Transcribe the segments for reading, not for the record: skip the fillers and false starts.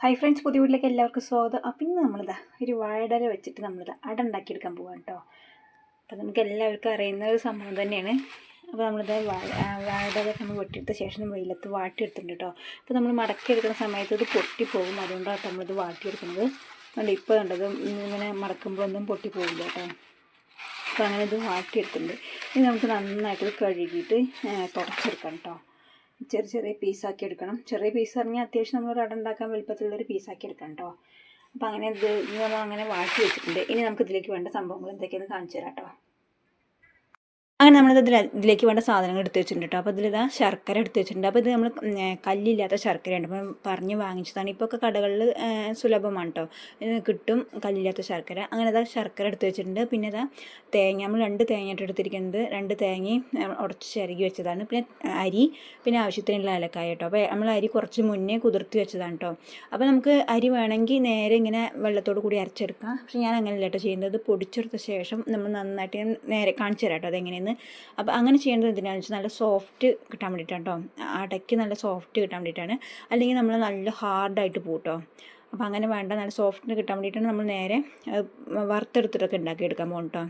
Hi friends, പുതിയ വീട്ടിലേക്ക് എല്ലാവർക്കും സ്വാഗതം. അപ്പം ഇന്ന് നമ്മളിതാ ഒരു വാഴയില വെച്ചിട്ട് നമ്മളിതാ അട ഉണ്ടാക്കിയെടുക്കാൻ പോകാം കേട്ടോ. അപ്പം നമുക്ക് എല്ലാവർക്കും അറിയുന്ന ഒരു സംഭവം തന്നെയാണ്. അപ്പോൾ നമ്മളിത് വാഴയിലൊക്കെ നമ്മൾ വെട്ടിയെടുത്ത ശേഷം വെയിലത്ത് വാട്ടിയെടുത്തിട്ടുണ്ട് കേട്ടോ. അപ്പോൾ നമ്മൾ മടക്കിയെടുക്കുന്ന സമയത്ത് ഇത് പൊട്ടിപ്പോകും, അതുകൊണ്ടാണ് നമ്മളിത് വാട്ടിയെടുക്കുന്നത്. അതുകൊണ്ട് ഇപ്പോൾ കണ്ടത് ഇങ്ങനെ മടക്കുമ്പോൾ ഒന്നും പൊട്ടിപ്പോകില്ല കേട്ടോ. അപ്പോൾ അങ്ങനെ ഇത് വാട്ടിയെടുത്തിട്ടുണ്ട്. ഇനി നമുക്ക് നന്നായിട്ട് കഴുകിയിട്ട് തുടച്ചെടുക്കാം കേട്ടോ. ചെറിയ ചെറിയ പീസാക്കി എടുക്കണം. ചെറിയ പീസ് പറഞ്ഞാൽ അത്യാവശ്യം നമ്മൾ അട ഉണ്ടാക്കാൻ വലുപ്പത്തിലുള്ളൊരു പീസാക്കി എടുക്കണം കേട്ടോ. അപ്പോൾ അങ്ങനെ ഇത് നമ്മൾ അങ്ങനെ വാട്ടി വെച്ചിട്ടുണ്ട്. ഇനി നമുക്ക് ഇതിലേക്ക് വേണ്ട സംഭവങ്ങൾ എന്തൊക്കെയാണെന്ന് കാണിച്ചു തരാം കേട്ടോ. അങ്ങനെ നമ്മളിത് ഇതിലേക്ക് വേണ്ട സാധനങ്ങൾ എടുത്ത് വെച്ചിട്ടുണ്ട് കേട്ടോ. അപ്പോൾ ഇതിലിതാ ശർക്കര എടുത്ത് വെച്ചിട്ടുണ്ട്. അപ്പോൾ ഇത് നമ്മൾ കല്ലില്ലാത്ത ശർക്കരയുണ്ട്, അപ്പം പറഞ്ഞ് വാങ്ങിച്ചതാണ്. ഇപ്പോൾ ഒക്കെ കടകളിൽ സുലഭമാണ് കേട്ടോ, കിട്ടും കല്ലില്ലാത്ത ശർക്കര. അങ്ങനെ ഇതാ ശർക്കര എടുത്ത് വെച്ചിട്ടുണ്ട്. പിന്നെ ഇതാ തേങ്ങ, നമ്മൾ 2 തേങ്ങയായിട്ട് എടുത്തിരിക്കുന്നത്. 2 തേങ്ങയും ഉടച്ച് ചിരകി വെച്ചതാണ്. പിന്നെ അരി, പിന്നെ ആവശ്യത്തിനുള്ള ഏലക്കായ കേട്ടോ. അപ്പോൾ നമ്മൾ അരി കുറച്ച് മുന്നേ കുതിർത്തി വെച്ചതാണ് കേട്ടോ. അപ്പോൾ നമുക്ക് അരി വേണമെങ്കിൽ നേരെ ഇങ്ങനെ വെള്ളത്തോട് കൂടി അരച്ചെടുക്കാം. പക്ഷേ ഞാൻ അങ്ങനെയല്ല കേട്ടോ ചെയ്യുന്നത്. പൊടിച്ചെടുത്ത ശേഷം നമ്മൾ നന്നായിട്ട് നേരെ കാണിച്ചു തരാം കേട്ടോ അതെങ്ങനെയെന്ന്. അപ്പോൾ അങ്ങനെ ചെയ്യേണ്ടത് എന്തിനാണെന്ന് വെച്ചാൽ നല്ല സോഫ്റ്റ് കിട്ടാൻ വേണ്ടിയിട്ടാണ് കേട്ടോ. അടയ്ക്ക് നല്ല സോഫ്റ്റ് കിട്ടാൻ വേണ്ടിയിട്ടാണ്. അല്ലെങ്കിൽ നമ്മൾ നല്ല ഹാർഡായിട്ട് പോട്ടോ. അപ്പോൾ അങ്ങനെ വേണ്ട, നല്ല സോഫ്റ്റിന് കിട്ടാൻ വേണ്ടിയിട്ടാണ് നമ്മൾ നേരെ വറുത്തെടുത്തിട്ടൊക്കെ ഉണ്ടാക്കിയെടുക്കാൻ പോകും കേട്ടോ.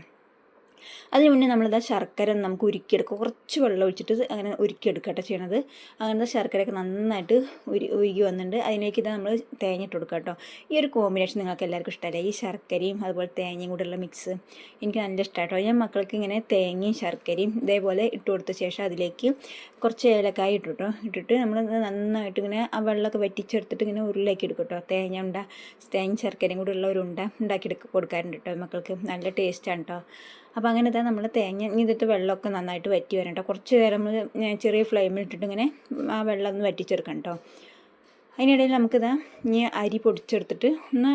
അതിന് മുന്നേ നമ്മളിതാ ശർക്കര നമുക്ക് ഉരുക്കിയെടുക്കുക. കുറച്ച് വെള്ളം ഒഴിച്ചിട്ട് അങ്ങനെ ഉരുക്കിയെടുക്കട്ടെ ചെയ്യണത്. അങ്ങനത്തെ ശർക്കരയൊക്കെ നന്നായിട്ട് ഉരുകി വന്നിട്ടുണ്ട്. അതിലേക്ക് ഇതാ നമ്മൾ തേങ്ങ ഇട്ട് കൊടുക്കുക കേട്ടോ. ഈ ഒരു കോമ്പിനേഷൻ നിങ്ങൾക്ക് എല്ലാവർക്കും ഇഷ്ടമല്ലേ? ഈ ശർക്കരയും അതുപോലെ തേങ്ങയും കൂടെയുള്ള മിക്സ് എനിക്ക് നല്ല ഇഷ്ടമായിട്ടോ. ഞാൻ മക്കൾക്ക് ഇങ്ങനെ തേങ്ങയും ശർക്കരയും ഇതേപോലെ ഇട്ട് കൊടുത്ത ശേഷം അതിലേക്ക് കുറച്ച് ഏലക്കായ ഇട്ടിട്ട് നമ്മൾ നന്നായിട്ട് ഇങ്ങനെ ആ വെള്ളമൊക്കെ വറ്റിച്ചെടുത്തിട്ട് ഇങ്ങനെ ഉരുളാക്കി എടുക്കും കേട്ടോ. തേങ്ങ ശർക്കരയും കൂടെ ഉള്ള ഒരു ഉണ്ടാക്കി കൊടുക്കാറുണ്ട് കേട്ടോ മക്കൾക്ക്. നല്ല ടേസ്റ്റാണ് കേട്ടോ. അപ്പോൾ അങ്ങനെ ഇതാ നമ്മൾ തേങ്ങ ഇതിട്ട് വെള്ളമൊക്കെ നന്നായിട്ട് വറ്റി വരണം കേട്ടോ. കുറച്ച് നേരം നമ്മൾ ചെറിയ ഫ്ലെയിമിൽ ഇട്ടിട്ട് ഇങ്ങനെ ആ വെള്ളം ഒന്ന് വറ്റിച്ചെടുക്കണം കേട്ടോ. അതിനിടയിൽ നമുക്കിതാ ഇനി അരി പൊടിച്ചെടുത്തിട്ട് ഒന്ന്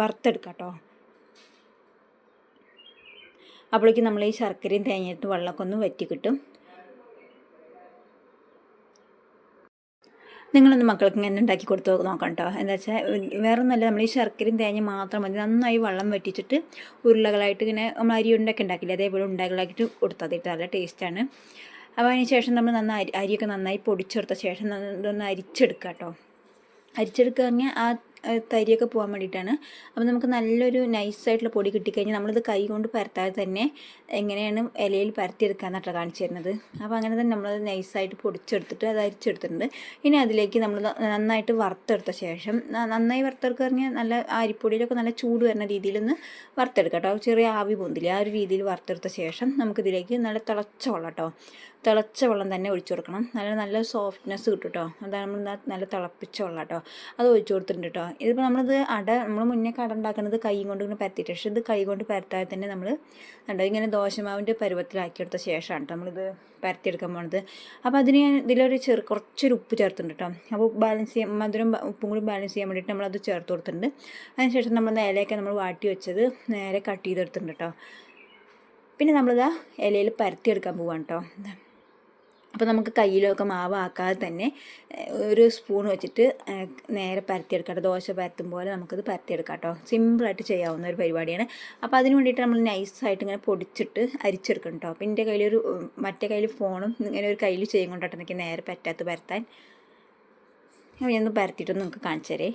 വറുത്തെടുക്കാം കേട്ടോ. അപ്പോഴേക്കും നമ്മൾ ഈ ശർക്കരയും തേങ്ങയിട്ട് വെള്ളമൊക്കെ ഒന്ന് വറ്റി കിട്ടും. നിങ്ങളൊന്ന് മക്കൾക്ക് ഇങ്ങനെ ഉണ്ടാക്കി കൊടുത്ത് നോക്കാം കേട്ടോ. എന്താ വെച്ചാൽ വേറെ ഒന്നുമല്ല, നമ്മൾ ഈ ശർക്കരയും തേങ്ങ മാത്രം മതി. നന്നായി വെള്ളം വറ്റിച്ചിട്ട് ഉരുളകളായിട്ട് ഇങ്ങനെ നമ്മൾ അരി ഉണ്ടാക്കില്ല, അതേപോലെ ഉണ്ടാക്കലാക്കിയിട്ട് കൊടുത്താൽ നല്ല ടേസ്റ്റാണ്. അപ്പോൾ അതിന് ശേഷം നമ്മൾ അരിയൊക്കെ നന്നായി പൊടിച്ചെടുത്ത ശേഷം ഇതൊന്ന് അരിച്ചെടുക്കുക കേട്ടോ. അരിച്ചെടുക്കുക പറഞ്ഞാൽ ആ തരിയൊക്കെ പോകാൻ വേണ്ടിയിട്ടാണ്. അപ്പോൾ നമുക്ക് നല്ലൊരു നൈസായിട്ടുള്ള പൊടി കിട്ടിക്കഴിഞ്ഞാൽ നമ്മളിത് കൈ കൊണ്ട് പരത്താതെ തന്നെ എങ്ങനെയാണ് ഇലയിൽ പരത്തിയെടുക്കാമെന്നാട്ടോ കാണിച്ചു തരുന്നത്. അപ്പോൾ അങ്ങനെ തന്നെ നമ്മളത് നൈസായിട്ട് പൊടിച്ചെടുത്തിട്ട് അത് അരിച്ചെടുത്തിട്ടുണ്ട്. ഇനി അതിലേക്ക് നമ്മൾ നന്നായിട്ട് വറുത്തെടുത്ത ശേഷം, നന്നായി വറുത്തെടുക്കുക പറഞ്ഞാൽ നല്ല അരിപ്പൊടിയിലൊക്കെ നല്ല ചൂട് വരുന്ന രീതിയിൽ ഒന്ന് വറുത്തെടുക്കാം കേട്ടോ. ചെറിയ ആവി പൊന്തില്ല, ആ ഒരു രീതിയിൽ വറുത്തെടുത്ത ശേഷം നമുക്കിതിലേക്ക് നല്ല തിളച്ച വെള്ളം കേട്ടോ, തിളച്ച വെള്ളം തന്നെ ഒഴിച്ചു കൊടുക്കണം. നല്ല സോഫ്റ്റ്നെസ് കിട്ടും കേട്ടോ. അതാണ് നമ്മൾ നല്ല തിളപ്പിച്ച വെള്ളം കേട്ടോ, അത് ഒഴിച്ചു കൊടുത്തിട്ടുണ്ട് കേട്ടോ. ഇതിപ്പോൾ നമ്മൾ മുന്നേ അട ഉണ്ടാക്കുന്നത് കൈ കൊണ്ട് ഇങ്ങനെ പരത്തിയിട്ട്, പക്ഷേ ഇത് കൈ കൊണ്ട് പരത്താതെ തന്നെ നമ്മൾ കണ്ടോ ഇങ്ങനെ ദോശമാവിൻ്റെ പരുവത്തിലാക്കിയെടുത്ത ശേഷമാണ് കേട്ടോ നമ്മളിത് പരത്തിയെടുക്കാൻ പോകുന്നത്. അപ്പോൾ അതിന് ഞാൻ ഇതിലൊരു കുറച്ചൊരു ഉപ്പ് ചേർത്തിട്ടുണ്ട് കേട്ടോ. അപ്പോൾ മധുരം ഉപ്പും കൂടി ബാലൻസ് ചെയ്യാൻ വേണ്ടിയിട്ട് നമ്മളത് ചേർത്ത് കൊടുത്തിട്ടുണ്ട്. അതിനുശേഷം നമ്മൾ ഇലയൊക്കെ നമ്മൾ വാട്ടി വെച്ചത് നേരെ കട്ട് ചെയ്തെടുത്തിട്ടുണ്ട് കേട്ടോ. പിന്നെ നമ്മളിതാ ഇലയിൽ പരത്തിയെടുക്കാൻ പോവാണ് കേട്ടോ. അപ്പോൾ നമുക്ക് കയ്യിലൊക്കെ മാവ് ആക്കാതെ തന്നെ ഒരു സ്പൂൺ വെച്ചിട്ട് നേരെ പരത്തിയെടുക്കാം. ദോശ പരത്തും പോലെ നമുക്കത് പരത്തിയെടുക്കാം കേട്ടോ. സിമ്പിളായിട്ട് ചെയ്യാവുന്ന ഒരു പരിപാടിയാണ്. അപ്പോൾ അതിന് വേണ്ടിയിട്ട് നമ്മൾ നൈസായിട്ട് ഇങ്ങനെ പൊടിച്ചിട്ട് അരിച്ചെടുക്കണം കേട്ടോ. അപ്പോൾ എൻ്റെ കയ്യിലൊരു മറ്റേ കയ്യിൽ ഫോണും ഇങ്ങനെ ഒരു കയ്യിൽ ചെയ്യും കൊണ്ടിട്ട് എനിക്ക് നേരെ പരത്താൻ. ഞാൻ പരത്തിയിട്ടൊന്ന് നമുക്ക് കാണിച്ചു തരേ.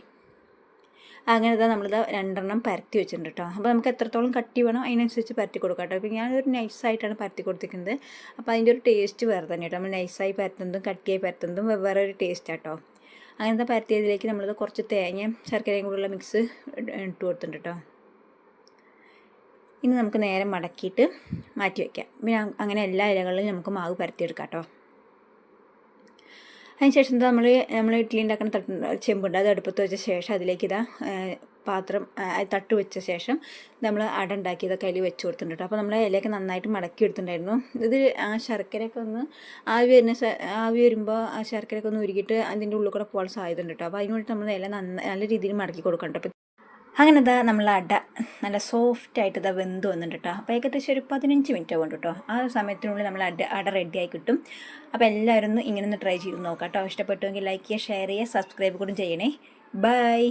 അങ്ങനെ ഇതാ നമ്മളിത് 2 പരത്തി വെച്ചിട്ടുണ്ട് കേട്ടോ. അപ്പോൾ നമുക്ക് എത്രത്തോളം കട്ടി വേണം അതിനനുസരിച്ച് പരത്തി കൊടുക്കാം കേട്ടോ. അപ്പോൾ ഞാനൊരു നൈസായിട്ടാണ് പരത്തി കൊടുത്തിരിക്കുന്നത്. അപ്പോൾ അതിൻ്റെ ഒരു ടേസ്റ്റ് വേറെ തന്നെ കേട്ടോ. നമ്മൾ നൈസായി പരത്തുന്നതും കട്ടിയായി പരത്തുന്നതും വേറെ ഒരു ടേസ്റ്റ് കേട്ടോ. അങ്ങനത്തെ പരത്തിയതിലേക്ക് നമ്മളിത് കുറച്ച് തേങ്ങയും ശർക്കരയും കൂടെയുള്ള മിക്സ് ഇട്ട് കൊടുത്തിട്ടുണ്ട് കേട്ടോ. ഇനി നമുക്ക് നേരെ മടക്കിയിട്ട് മാറ്റി വയ്ക്കാം. പിന്നെ അങ്ങനെ എല്ലാ ഇലകളിലും നമുക്ക് മാവ് പരത്തിയെടുക്കാം കേട്ടോ. അതിനുശേഷം നമ്മൾ ഇഡ്ഡലി ഉണ്ടാക്കുന്ന ചെമ്പുണ്ട്, അത് അടുപ്പത്ത് വെച്ച ശേഷം അതിലേക്ക് പാത്രം തട്ട് വെച്ച ശേഷം നമ്മൾ അട ഉണ്ടാക്കിയതൊക്കെ അതിൽ വെച്ച് കൊടുത്തിട്ടുണ്ട് കേട്ടോ. അപ്പോൾ നമ്മൾ ഇലയൊക്കെ നന്നായിട്ട് മടക്കി എടുത്തിട്ടുണ്ടായിരുന്നു. ഇത് ആ ശർക്കരയൊക്കെ ഒന്ന് ആവി വരുമ്പോൾ ആ ശർക്കരയൊക്കെ ഒന്ന് ഉരുകിയിട്ട് അതിൻ്റെ ഉള്ളിൽ കൂടെ പോകാൻ സാധ്യത ഉണ്ട് കേട്ടോ. അപ്പോൾ അതിന് വേണ്ടിയിട്ട് നമ്മൾ ഇല നല്ല രീതിയിൽ മടക്കി കൊടുക്കണം കേട്ടോ. അങ്ങനെ നമ്മൾ അട നല്ല സോഫ്റ്റായിട്ട് വെന്ത് വന്നിട്ടുണ്ട് കേട്ടോ. അപ്പോൾ ഏകദേശം ഒരു 15 മിനിറ്റ് ആവും കേട്ടോ. ആ സമയത്തിനുള്ളിൽ നമ്മൾ അട റെഡിയായി കിട്ടും. അപ്പോൾ എല്ലാവരും ഇങ്ങനെ ഒന്ന് ട്രൈ ചെയ്ത് നോക്കാം കേട്ടോ. ഇഷ്ടപ്പെട്ടുവെങ്കിൽ ലൈക്ക് ചെയ്യുക, ഷെയർ ചെയ്യുക, സബ്സ്ക്രൈബ് കൂടി ചെയ്യണേ. ബൈ.